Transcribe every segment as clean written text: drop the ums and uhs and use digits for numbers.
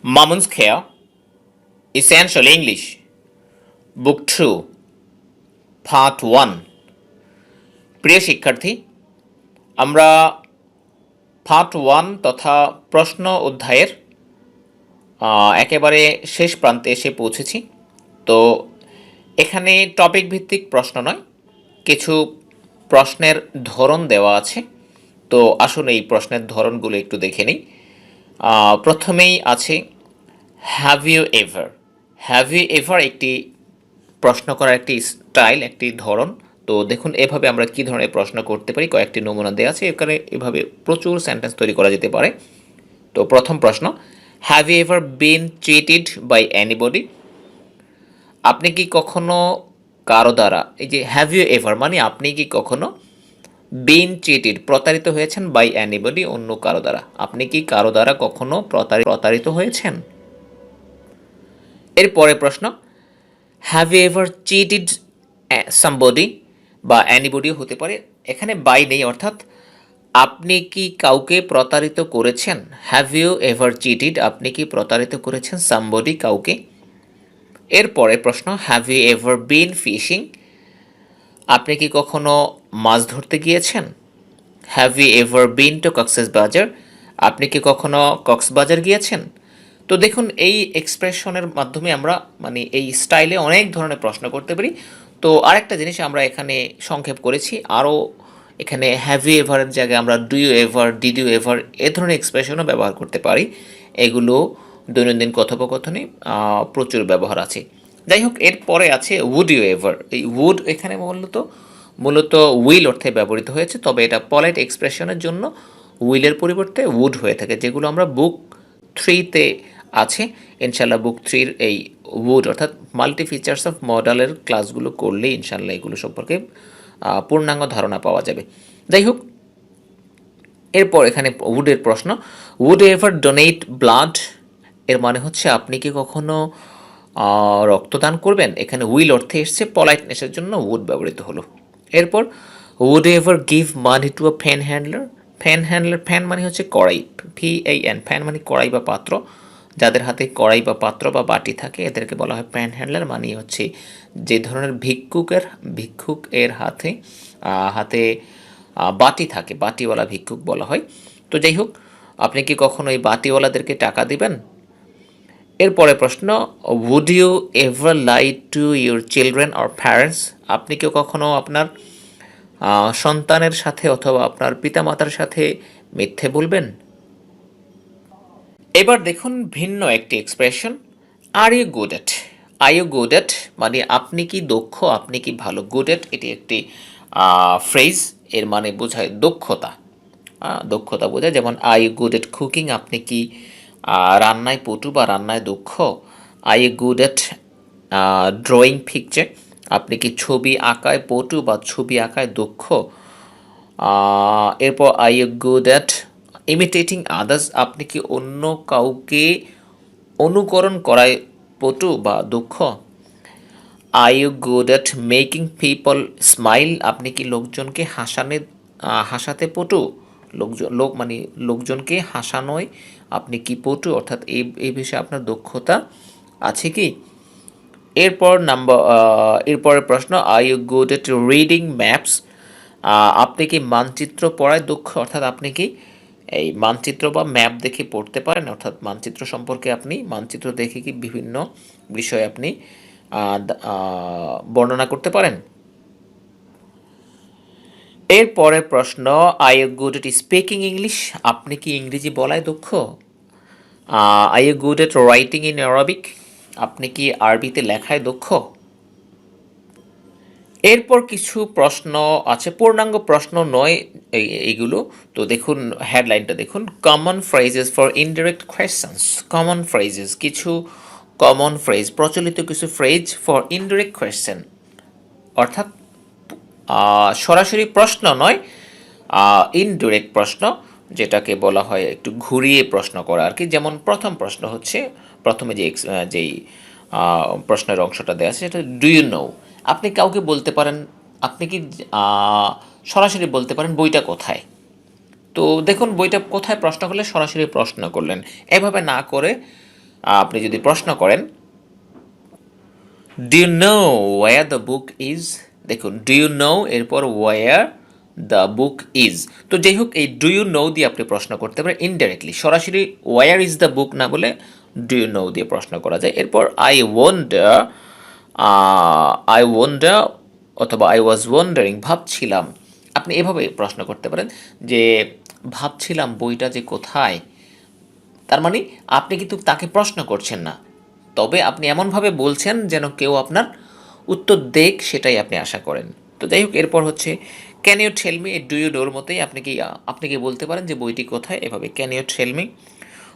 Mamun's Care, Essential English, Book 2, Part 1। প্রিয় শিক্ষার্থী, আমরা পার্ট 1 তথা প্রশ্ন অধ্যায়ের একেবারে শেষ প্রান্তে এসে পৌঁছেছি। তো এখানে টপিক ভিত্তিক প্রশ্ন নয়, কিছু প্রশ্নের ধরন দেওয়া আছে। তো আসুন এই প্রশ্নের ধরনগুলো একটু দেখে নিই। প্রথমেই আছে have you ever. Have you ever একটি প্রশ্ন করার একটি স্টাইল, একটি ধরন। তো দেখুন এভাবে আমরা কি ধরনের প্রশ্ন করতে পারি, কয়েকটি নমুনা দেওয়া আছে। এখানে এভাবে প্রচুর সেন্টেন্স তৈরি করা যেতে পারে। তো প্রথম প্রশ্ন, have you ever been cheated by anybody? আপনি কি কখনো কারো দ্বারা, এই যে হ্যাভ ইউ এভার মানে আপনি কি কখনো বিন চিটেড প্রতারিত হয়েছেন বাই এনিবডি অন্য কারো দ্বারা? আপনি কি কারো দ্বারা কখনো প্রতারিত হয়েছেন? এরপরে প্রশ্ন, have you ever cheated somebody বা অ্যানিবডিও হতে পারে, এখানে বাই নেই, অর্থাৎ আপনি কি কাউকে প্রতারিত করেছেন? হ্যাভ ইউ এভার চিটেড, আপনি কি প্রতারিত করেছেন সামবডি, কাউকে? এরপরে প্রশ্ন, have you ever been fishing? আপনি কি কখনো মাছ ধরতে গিয়েছেন? Have you ever been to Cox's Bazar? আপনি কি কখনো কক্সবাজার গিয়েছেন? তো দেখুন এই এক্সপ্রেশনের মাধ্যমে আমরা মানে এই স্টাইলে অনেক ধরনের প্রশ্ন করতে পারি। তো আরেকটা জিনিস আমরা এখানে সংক্ষেপ করেছি, আরও এখানে হ্যাভ ইউ এভারের জায়গায় আমরা do you ever, did you ever এ ধরনের এক্সপ্রেশনও ব্যবহার করতে পারি। এগুলো দৈনন্দিন কথোপকথনে প্রচুর ব্যবহার আছে। যাই হোক, এরপরে আছে উড ইউ এভার। এই উড এখানে মূলত উইল অর্থে ব্যবহৃত হয়েছে, তবে এটা পলাইট এক্সপ্রেশনের জন্য উইলের পরিবর্তে উড হয়ে থাকে, যেগুলো আমরা বুক 3-তে আছে। ইনশাল্লাহ বুক 3-র এই উড অর্থাৎ মাল্টি ফিচার্স অফ মডেলের ক্লাসগুলো করলে ইনশাল্লাহ এগুলো সম্পর্কে পূর্ণাঙ্গ ধারণা পাওয়া যাবে। যাই হোক, এরপর এখানে উডের প্রশ্ন, উড এভার ডোনেট ব্লাড? এর মানে হচ্ছে আপনি কি কখনো রক্তদান করবেন? এখানে উইল অর্থে এসছে, পলাইটনেসের জন্য উড ব্যবহৃত হলো। এরপর would ever give money to a pan handler? Pan মানে হচ্ছে কড়াই, PAN, ফ্যান মানে কড়াই বা পাত্র। যাদের হাতে কড়াই বা পাত্র বা বাটি থাকে এদেরকে বলা হয় প্যান হ্যান্ডলার। মানে হচ্ছে যে ধরনের ভিক্ষুকের হাতে হাতে বাটি থাকে, বাটিওয়ালা ভিক্ষুক বলা হয়। তো যাই হোক, আপনি কি কখনো এই বাটিওয়ালাদেরকে টাকা দিবেন? এরপরে প্রশ্ন, would you ever lie to your children or parents? আপনি কি কখনো আপনার সন্তানের সাথে অথবা আপনার পিতামাতার সাথে মিথ্যে বলবেন? এবার দেখুন ভিন্ন একটি expression, are you good at? Are you good at মানে আপনি কি দক্ষ, আপনি কি ভালো। গুড এট এটি একটি ফ্রেজ, এর মানে বোঝায় দক্ষতা, দক্ষতা বোঝায়। যেমন are you good at cooking? আপনি কি রান্নায় পটু বা রান্নায় দক্ষ। Are you good at drawing picture? আপনি কি ছবি আঁকায় পটু বা ছবি আঁকায় দক্ষ। এরপর are you good at imitating others? আপনি কি অন্য কাউকে অনুকরণ করায় পটু বা দক্ষ। Are you good at making people smile? আপনি কি লোকজনকে হাসাতে পটু। লোকজনকে হাসানোয় আপনি কি পটু, অর্থাৎ এই বিষয়ে আপনার দক্ষতা আছে কি। এরপরের প্রশ্ন, are you good at reading maps? আপনি কি মানচিত্র পড়ায় দক্ষ, অর্থাৎ আপনি কি এই মানচিত্র বা ম্যাপ দেখে পড়তে পারেন, অর্থাৎ মানচিত্র সম্পর্কে আপনি মানচিত্র দেখে কি বিভিন্ন বিষয় আপনি বর্ণনা করতে পারেন। এরপরের প্রশ্ন, are you good at speaking English? আপনি কি ইংরেজি বলায় দক্ষ। Are you good at writing in Arabic? আপনি কি আরবিতে লেখায় দক্ষ। এরপর কিছু প্রশ্ন আছে, পূর্ণাঙ্গ প্রশ্ন নয় এইগুলো। তো দেখুন হেডলাইনটা দেখুন, common phrases for indirect questions. Common phrases, কিছু কমন ফ্রেজ, প্রচলিত কিছু ফ্রেজ ফর ইনডিরেক্ট কোয়েশ্চেন, অর্থাৎ সরাসরি প্রশ্ন নয়, ইনডিরেক্ট প্রশ্ন, যেটাকে বলা হয় একটু ঘুরিয়ে প্রশ্ন করা আর কি। যেমন প্রথম প্রশ্ন হচ্ছে, প্রথমে যেই প্রশ্নের অংশটা দেওয়া আছে সেটা ডু ইউ নো? আপনি কাউকে বলতে পারেন, আপনি কি সরাসরি বলতে পারেন বইটা কোথায়। তো দেখুন বইটা কোথায় প্রশ্ন করলে সরাসরি প্রশ্ন করলেন, এভাবে না করে আপনি যদি প্রশ্ন করেন do you know where the book is, দেখুন ডু ইউ নো এরপর ওয়ার দ্য বুক ইজ। তো যাই হোক, এই ডু ইউ নো দিয়ে আপনি প্রশ্ন করতে পারেন ইনডাইরেক্টলি, সরাসরি ওয়ার ইজ দ্য বুক না বলে ডু ইউ নো দিয়ে প্রশ্ন করা যায়। এরপর আই ওয়ান্ডার অথবা আই ওয়াজ ওয়ান্ডারিং, ভাবছিলাম, আপনি এভাবে প্রশ্ন করতে পারেন যে ভাবছিলাম বইটা যে কোথায়। তার মানে আপনি কিন্তু তাকে প্রশ্ন করছেন না, তবে আপনি এমনভাবে বলছেন যেন কেউ আপনার উত্তর দেখ, সেটাই আপনি আশা করেন। তো যাই হোক, এরপর হচ্ছে can you tell me, do you ডোর মতোই আপনি কি বলতে পারেন যে বইটি কোথায়, এভাবে ক্যান ইউ টেল মি।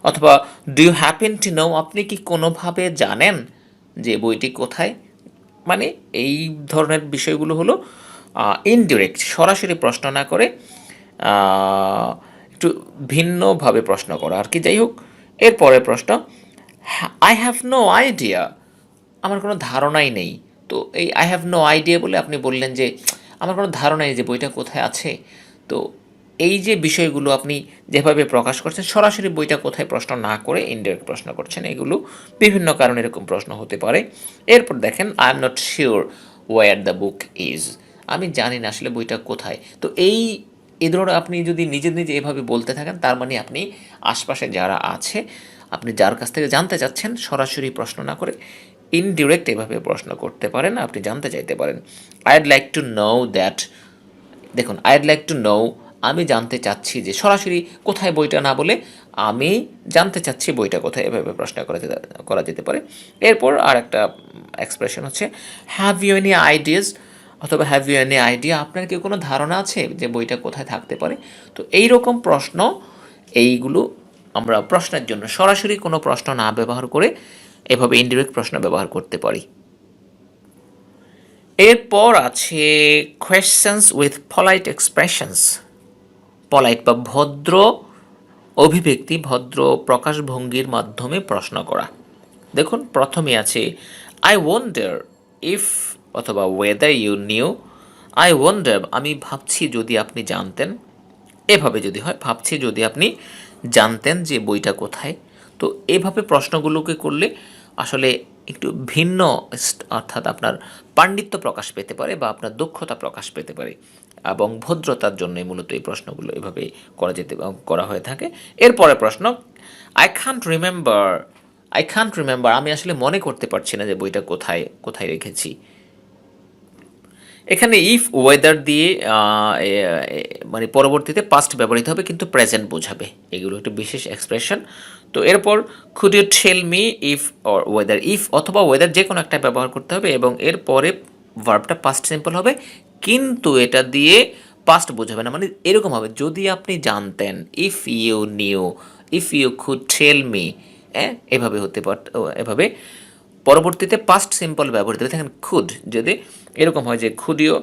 অথবা do you happen to know, আপনি কি কোনোভাবে জানেন যে বইটি কোথায়। মানে এই ধরনের বিষয়গুলো হলো ইনডিরেক্ট, সরাসরি প্রশ্ন না করে আহ, একটু ভিন্নভাবে প্রশ্ন করা আর কি। যাই হোক, এরপরের প্রশ্ন আই হ্যাভ নো আইডিয়া, আমার কোনো ধারণাই নেই। তো এই আই হ্যাভ নো আইডিয়া বলে আপনি বললেন যে আমার কোনো ধারণা নেই যে বইটা কোথায় আছে। তো এই যে বিষয়গুলো আপনি যেভাবে প্রকাশ করছেন, সরাসরি বইটা কোথায় প্রশ্ন না করে ইনডাইরেক্ট প্রশ্ন করছেন, এগুলো বিভিন্ন কারণে এরকম প্রশ্ন হতে পারে। এরপর দেখেন I am not sure where the book is, আমি জানি না আসলে বইটা কোথায়। তো এই ধরনের আপনি যদি নিজে নিজে এভাবে বলতে থাকেন, তার মানে আপনি আশপাশে যারা আছে, আপনি যার কাছ থেকে জানতে চাচ্ছেন, সরাসরি প্রশ্ন না করে ইনডিরেক্ট এভাবে প্রশ্ন করতে পারেন, আপনি জানতে চাইতে পারেন I'd like to know that. দেখুন আইড লাইক টু নো, আমি জানতে চাচ্ছি যে, সরাসরি কোথায় বইটা না বলে আমি জানতে চাচ্ছি বইটা কোথায়, এভাবে প্রশ্ন করা যেতে পারে। এরপর আর একটা এক্সপ্রেশন হচ্ছে হ্যাভ ইউ এনি আইডিয়াস অথবা হ্যাভ ইউ এনি আইডিয়া, আপনার কি কোনো ধারণা আছে যে বইটা কোথায় থাকতে পারে। তো এই রকম প্রশ্ন, এইগুলো আমরা প্রশ্নের জন্য সরাসরি কোনো প্রশ্ন না ব্যবহার করে এভাবে ইনডিরেক্ট প্রশ্ন ব্যবহার করতে পারি। এরপর আছে questions with polite expressions, polite বা ভদ্র অভিব্যক্তি, ভদ্র প্রকাশভঙ্গির মাধ্যমে প্রশ্ন করা। দেখুন প্রথমে আছে আই ওয়ান্ডার ইফ অথবা whether you knew. I wonder, আমি ভাবছি যদি আপনি জানতেন, এভাবে যদি হয় ভাবছি যদি আপনি জানতেন যে বইটা কোথায়। তো এভাবে প্রশ্নগুলোকে করলে আসলে একটু ভিন্ন, অর্থাৎ আপনার পাণ্ডিত্য প্রকাশ পেতে পারে বা আপনার দক্ষতা প্রকাশ পেতে পারে, এবং ভদ্রতার জন্যই মূলত এই প্রশ্নগুলো এভাবে করা হয়ে থাকে। এরপরে প্রশ্ন আই কান্ট রিমেম্বার, আমি আসলে মনে করতে পারছি না যে বইটা কোথায় কোথায় রেখেছি। এখানে ইফ ওয়েদার দিয়ে মানে পরবর্তীতে পাস্ট ব্যবহৃত হবে কিন্তু প্রেজেন্ট বোঝাবে, এগুলো একটা বিশেষ এক্সপ্রেশন। তো এরপর could you tell me if or whether, if অথবা ওয়েদার যে কোনো একটা ব্যবহার করতে হবে, এবং এরপরে ভার্বটা পাস্ট সিম্পল হবে কিন্তু এটা দিয়ে পাস্ট বোঝাবে না। মানে এরকম হবে যদি আপনি জানতেন, if you knew, if you could tell me, এভাবে হতে পারত, এভাবে পরবর্তীতে পাস্ট সিম্পল ব্যবহৃত হবে। দেখেন খুড যদি এরকম হয় যে could you,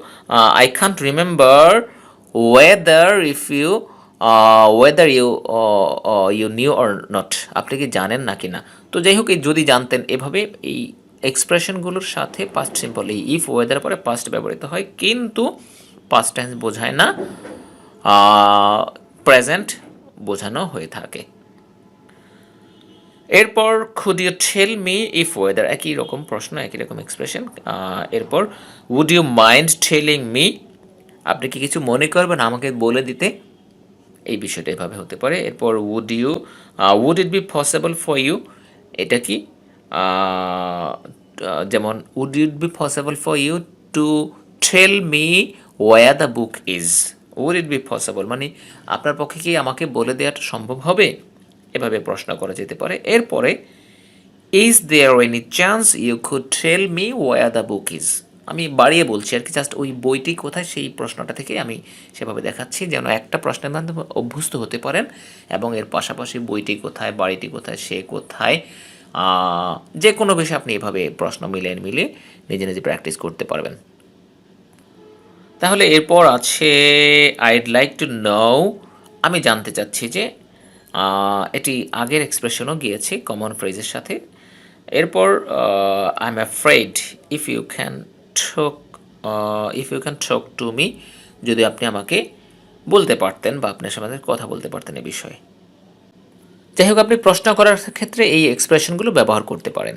I can't remember whether if you whether you you knew or not, আপনি কি জানেন নাকি না। তো যাই হোক, এই যদি জানতেন, এভাবে এই এক্সপ্রেশনগুলোর সাথে পাস্ট সিম্পল এই ইফ ওয়েদার পরে পাস্ট ব্যবহৃত হয় কিন্তু পাস্ট টেন্স বোঝায় না, প্রেজেন্ট বোঝানো হয়ে থাকে। এরপর could you tell me if whether, একই রকম প্রশ্ন, একই রকম এক্সপ্রেশন। এরপর would you mind telling me, আপনি কি কিছু মনে করবেন আমাকে বলে দিতে, এই বিষয়টা এভাবে হতে পারে। এরপর would it be possible for you, এটা কি যেমন would it be possible for you to tell me where the book is, would it be possible মানে আপনার পক্ষে কি আমাকে বলে দেওয়াটা সম্ভব হবে, এভাবে প্রশ্ন করা যেতে পারে। এরপরে is there any chance you could tell me where the book is, আমি বাড়িয়ে বলছি আর কি, জাস্ট ওই বইটি কোথায় সেই প্রশ্নটা থেকে আমি সেভাবে দেখাচ্ছি যেন একটা প্রশ্নের মাধ্যমে অভ্যস্ত হতে পারেন, এবং এর পাশাপাশি বইটি কোথায়, বাড়িটি কোথায়, সে কোথায়, যে কোনো বিষয়ে আপনি এভাবে প্রশ্ন মিলিয়ে নিজে নিজে প্র্যাকটিস করতে পারবেন। তাহলে এরপর আছে আইড লাইক টু নো, আমি জানতে চাচ্ছি যে, এটি আগের এক্সপ্রেশনও গিয়েছে কমন ফ্রেজের সাথে। এরপর I am afraid if you can talk talk to me, যদি আপনি আমাকে বলতে পারতেন বা আপনার সাথে কথা বলতে পারতেন এ বিষয়ে। যাই হোক, আপনি প্রশ্ন করার ক্ষেত্রে এই এক্সপ্রেশনগুলো ব্যবহার করতে পারেন।